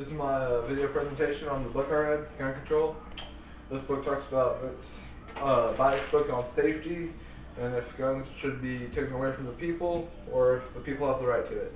This is my video presentation on the book I read, Gun Control. This book talks about by this book on safety and if guns should be taken away from the people or if the people have the right to it.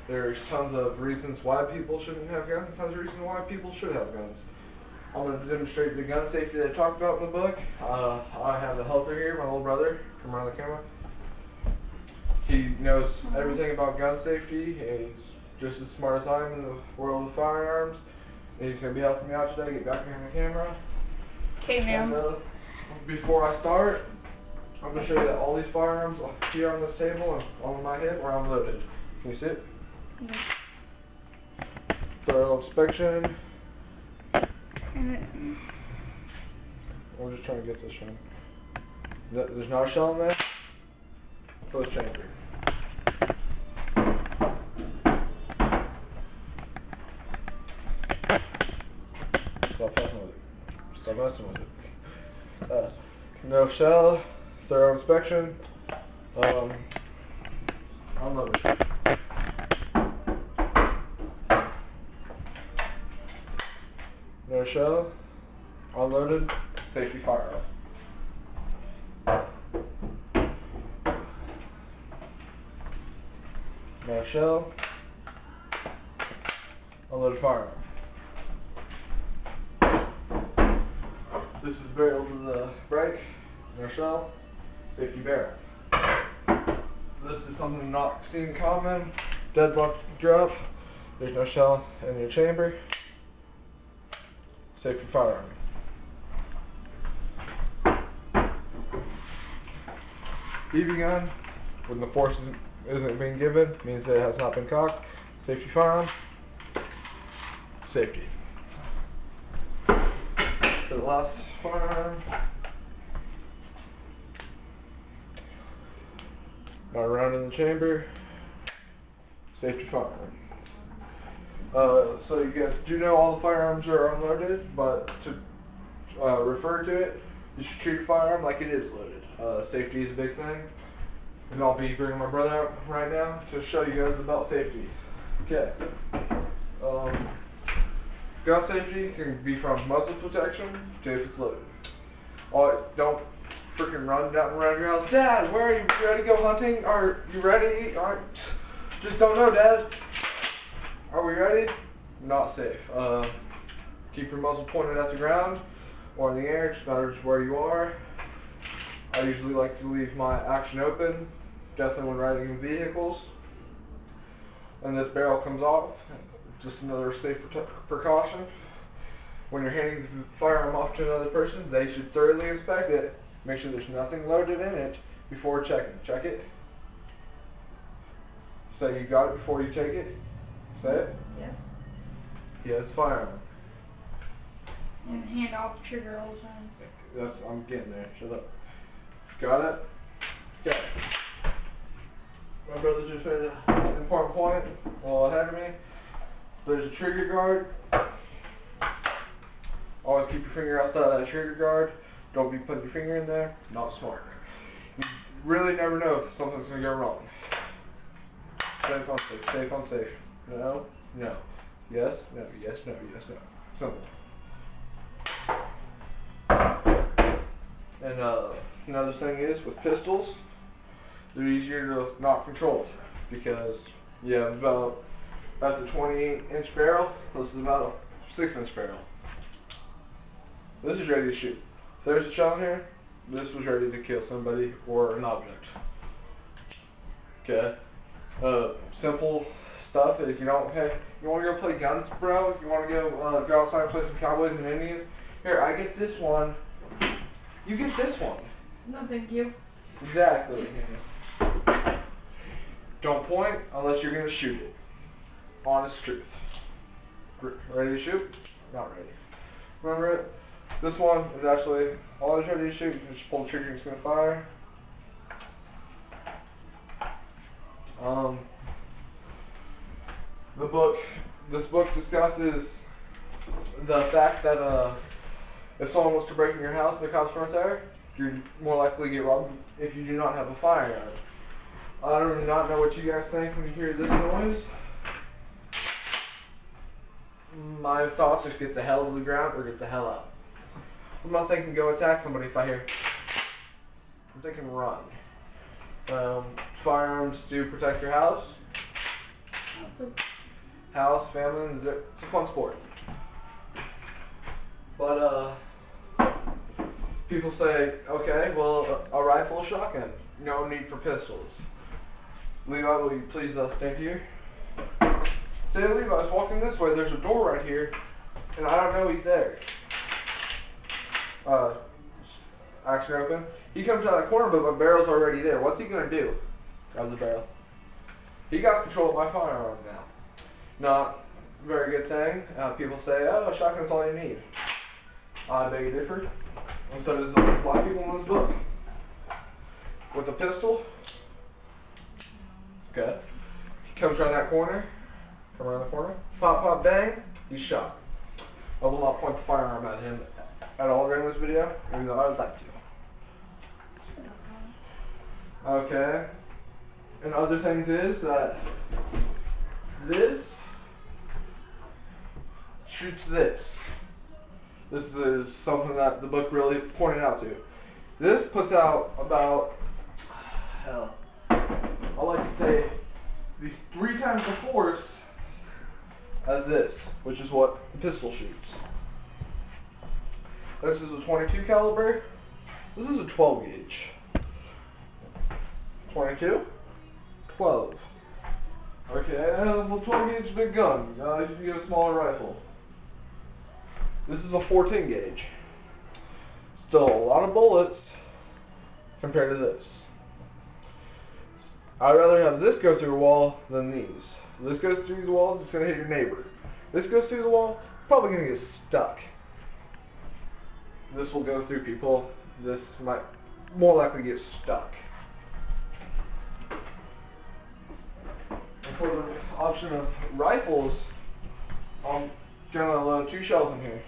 There's tons of reasons why people shouldn't have guns and tons of reasons why people should have guns. I'm going to demonstrate the gun safety that I talked about in the book. I have a helper here, my little brother. Come around the camera. He knows everything about gun safety. He's just as smart as I am in the world of firearms. And he's going to be helping me out today. Get back behind the camera. Okay, ma'am. Before I start, I'm going to show you that all these firearms here on this table and on my hip are unloaded. Can you see it? Yes. Thorough inspection. I'm just trying to get this shown. There's not a shell in there. Close chamber. Stop fucking with it. Stop messing with it. No shell. Thorough inspection. Unloaded. No shell. Unloaded. Safety firearm. No shell. Unloaded firearm. This is barrel to the break. No shell. Safety barrel. This is something not seen common. Deadlock drop. There's no shell in your chamber. Safety firearm. BB gun, when the force isn't being given, means that it has not been cocked. Safety firearm. Safety. For the last firearm, not around in the chamber. Safety firearm. So you guys do know all the firearms are unloaded, but to refer to it, you should treat a firearm like it is loaded. Safety is a big thing, and I'll be bringing my brother out right now to show you guys about safety. Okay. Gun safety can be from muzzle protection to if it's loaded. Don't freaking run down around your house. Dad, where are you? You ready to go hunting? Are you ready? Just don't know, Dad. Are we ready? Not safe. Keep your muzzle pointed at the ground or in the air, just matters where you are. I usually like to leave my action open, definitely when riding in vehicles. And this barrel comes off, just another safe precaution. When you're handing the firearm off to another person, they should thoroughly inspect it. Make sure there's nothing loaded in it before checking. Check it. Say you got it before you take it. Say it. Yes. Yes, firearm. And hand off trigger all the time. I'm getting there. Shut up. Got it? Okay. My brother just made an important point while ahead of me. There's a trigger guard. Always keep your finger outside of that trigger guard. Don't be putting your finger in there. Not smart. You really never know if something's going to go wrong. Safe, unsafe. Safe, unsafe. No, no. Yes, no, yes, no, yes, no. Simple. And another thing is with pistols, they're easier to not control because that's a 28-inch barrel. This is about a 6-inch barrel. This is ready to shoot. If there's a shell in here, this was ready to kill somebody or an object. Okay. Simple stuff. If you don't, hey, you want to go play guns, bro? You want to go outside and play some Cowboys and Indians? Here, I get this one. You get this one. No, thank you. Exactly. Don't point unless you're going to shoot it. Honest truth. Ready to shoot? Not ready. Remember it? This one is actually always ready to shoot. You can just pull the trigger and it's going to fire. This book discusses the fact that if someone was to break in your house and the cops weren't there, you're more likely to get robbed if you do not have a firearm. I do not know what you guys think when you hear this noise. my thoughts is get the hell to the ground or get the hell out. I'm not thinking go attack somebody if I hear. I'm thinking run. Firearms do protect your house. House, family, it's a fun sport. But people say, okay, well, a rifle, shotgun, no need for pistols. Levi, will you please stand here? Say, Levi's walking this way. There's a door right here, and I don't know he's there. Action open. He comes out of the corner, but my barrel's already there. What's he gonna do? Grabs the barrel. He got control of my firearm now. Not a very good thing. People say, oh, a shotgun's all you need. I beg to differ. And so does a lot of people in this book. With a pistol. Okay. He comes around that corner. Come around the corner. Pop, pop, bang. He's shot. I will not point the firearm at him at all during this video, even though I would like to. Okay. And other things is that this shoots this. This is something that the book really pointed out to. This puts out about, hell, I like to say these 3 times the force as this, which is what the pistol shoots. This is a 22 caliber. This is a 12 gauge. 22, 12. Okay, well, 12 gauge is a big gun. You can get a smaller rifle. This is a 14 gauge. Still a lot of bullets compared to this. I'd rather have this go through a wall than these. This goes through the wall, it's going to hit your neighbor. This goes through the wall, probably going to get stuck. This will go through people. This might more likely get stuck. And for the option of rifles, I'm going to load 2 shells in here.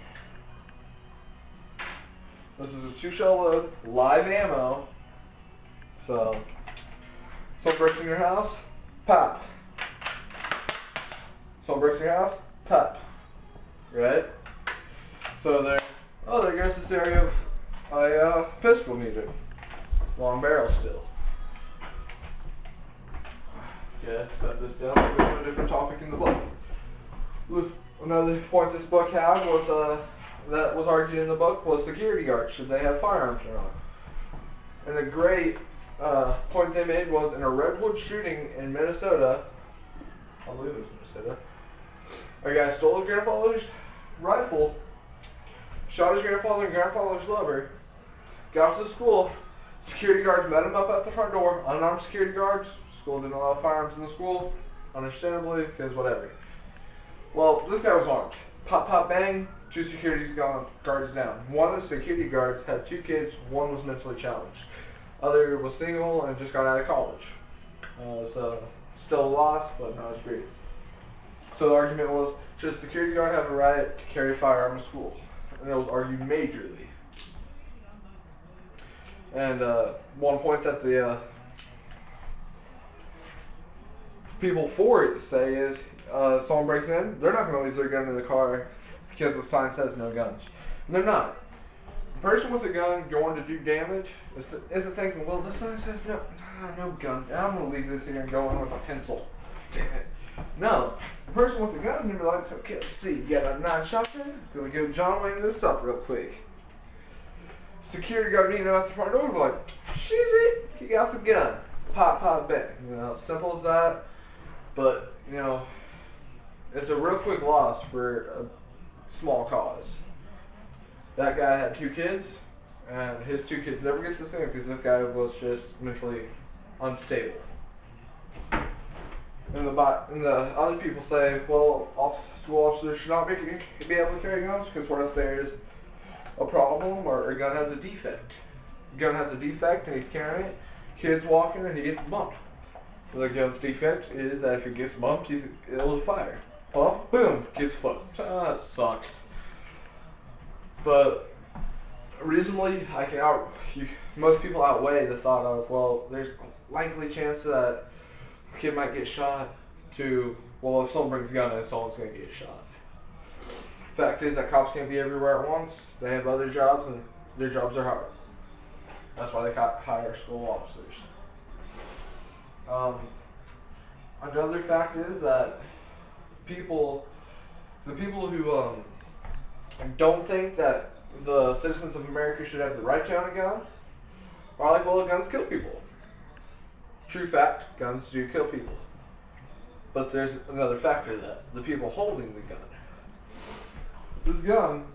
This is a 2-shell load, live ammo. So, someone breaks in your house, pop. Someone breaks in your house, pop. Right? So there goes this area of a pistol needed. Long barrel still. Okay, set this down. We'll go to a different topic in the book. Another point this book had was that was argued in the book was security guards. Should they have firearms or not? And the great point they made was in a redwood shooting in Minnesota, I believe it was Minnesota, a guy stole his grandfather's rifle, shot his grandfather and grandfather's lover, got to the school, security guards met him up at the front door, unarmed security guards. School didn't allow firearms in the school, understandably, because whatever. Well, this guy was armed. Pop, pop, bang, 2 security guards down. One of the security guards had 2 kids, one was mentally challenged. Other was single and just got out of college. So, still a loss, but not as great. So the argument was, should a security guard have a right to carry a firearm to school? And it was argued majorly. And one point that the people for it say is, someone breaks in, they're not going to leave their gun in the car because the sign says no guns. And they're not. The person with a gun going to do damage isn't thinking, well, the sign says no gun. I'm going to leave this here and go in with a pencil. Damn it. No. The person with the gun, they're like, okay, let's see, you got a 9 shotgun? Gonna go John Wayne this up real quick. Security guard meeting at the front door, like, she's it, he got the gun. Pop, pop, bang. You know, simple as that. But, you know, it's a real quick loss for a small cause. That guy had 2 kids, and his 2 kids never gets to see him because this guy was just mentally unstable. And the other people say, well, school officers should not be able to carry guns because what if there's a problem or a gun has a defect? The gun has a defect and he's carrying it, kid's walking and he gets bumped. The gun's defect is that if it gets bumped, it'll fire. Bump, boom, gets fucked. That sucks. But reasonably, most people outweigh the thought of, well, there's a likely chance that kid might get shot to, well, if someone brings a gun in, someone's going to get shot. Fact is that cops can't be everywhere at once. They have other jobs, and their jobs are hard. That's why they hire school officers. Another fact is that the people who don't think that the citizens of America should have the right to own a gun are like, well, guns kill people. True fact, guns do kill people. But there's another factor to that. The people holding the gun. This gun,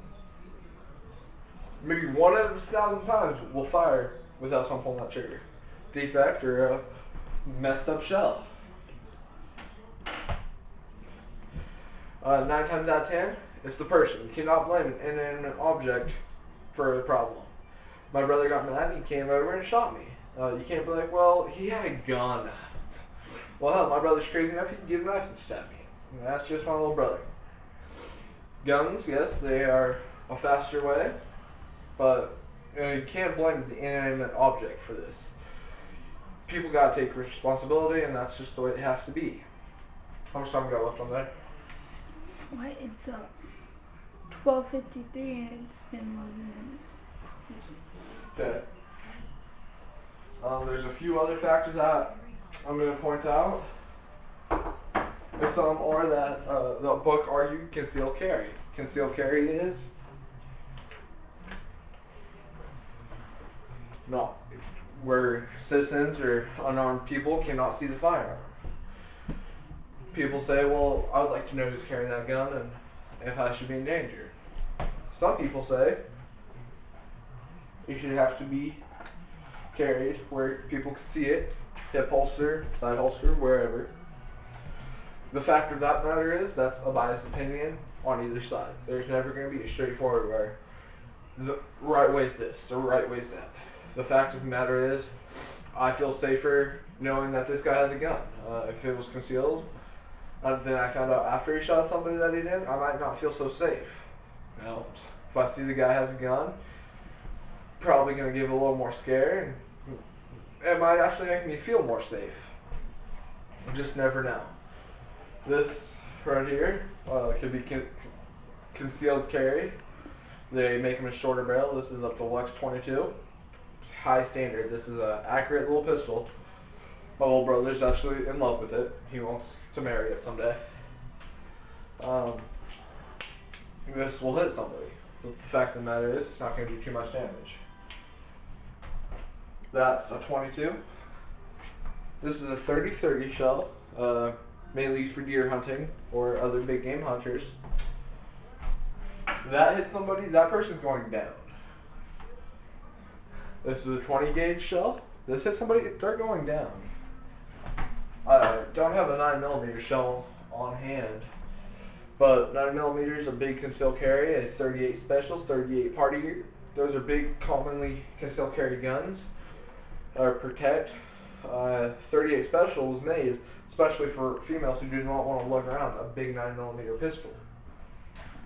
maybe 1 out of 1,000 times, will fire without someone pulling that trigger. Defect or a messed up shell. 9 times out of 10, it's the person. You cannot blame an inanimate object for a problem. My brother got mad and he came over and shot me. You can't be like, well, he had a gun. Well, hell, my brother's crazy enough, he can get a knife and stab me. And that's just my little brother. Guns, yes, they are a faster way, but you can't blame the inanimate object for this. People gotta take responsibility, and that's just the way it has to be. How much time we got left on there? What? It's 12:53 and it's been 11 minutes. Okay. There's a few other factors that I'm going to point out. And some are that the book argued concealed carry. Concealed carry is not where citizens or unarmed people cannot see the firearm. People say, well, I would like to know who's carrying that gun and if I should be in danger. Some people say it should have to be carried where people can see it, hip holster, side holster, wherever. The fact of that matter is that's a biased opinion on either side. There's never going to be a straightforward where the right way's this, the right way's that. The fact of the matter is I feel safer knowing that this guy has a gun. If it was concealed, then I found out after he shot somebody that he didn't, I might not feel so safe. Now, if I see the guy has a gun, probably going to give a little more scare, and it might actually make me feel more safe. You just never know. This right here could be concealed carry. They make them a shorter barrel. This is up to Lux 22. It's high standard. This is an accurate little pistol. My little brother's actually in love with it. He wants to marry it someday. This will hit somebody. But the fact of the matter is, it's not going to do too much damage. That's a 22. This is a 30-30 shell, mainly used for deer hunting or other big game hunters. That hits somebody, that person's going down. This is a 20 gauge shell. This hits somebody, they're going down. I don't have a 9mm shell on hand, but 9mm is a big concealed carry. A 38 specials, 38 party gear. Those are big, commonly concealed carry guns. Protect. 38 special was made especially for females who do not want to lug around a big 9mm pistol.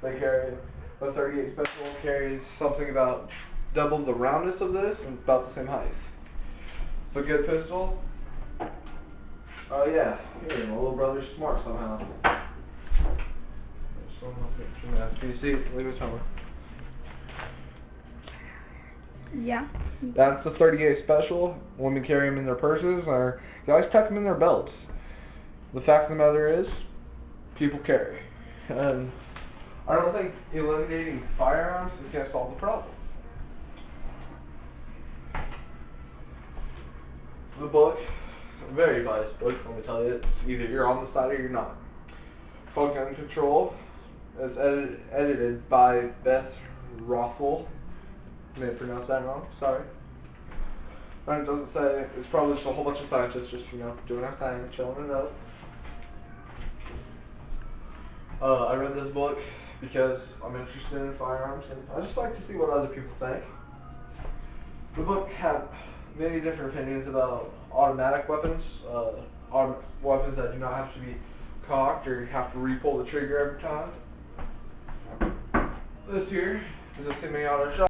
They carry a 38 special carries something about double the roundness of this and about the same height. It's a good pistol. Oh yeah, here, my little brother's smart somehow. Can you see? Leave it somewhere. Yeah. That's a 38 special. Women carry them in their purses, or guys tuck them in their belts. The fact of the matter is, people carry. And I don't think eliminating firearms is going to solve the problem. The book, a very biased book, let me tell you. It's either you're on the side or you're not. Called Gun Control. It's edited by Beth Rothwell. I may have pronounced that wrong, sorry. And it doesn't say, it's probably just a whole bunch of scientists just, doing their thing, chilling it up. I read this book because I'm interested in firearms, and I just like to see what other people think. The book had many different opinions about automatic weapons, weapons that do not have to be cocked or have to re-pull the trigger every time. This here is a semi-auto shot.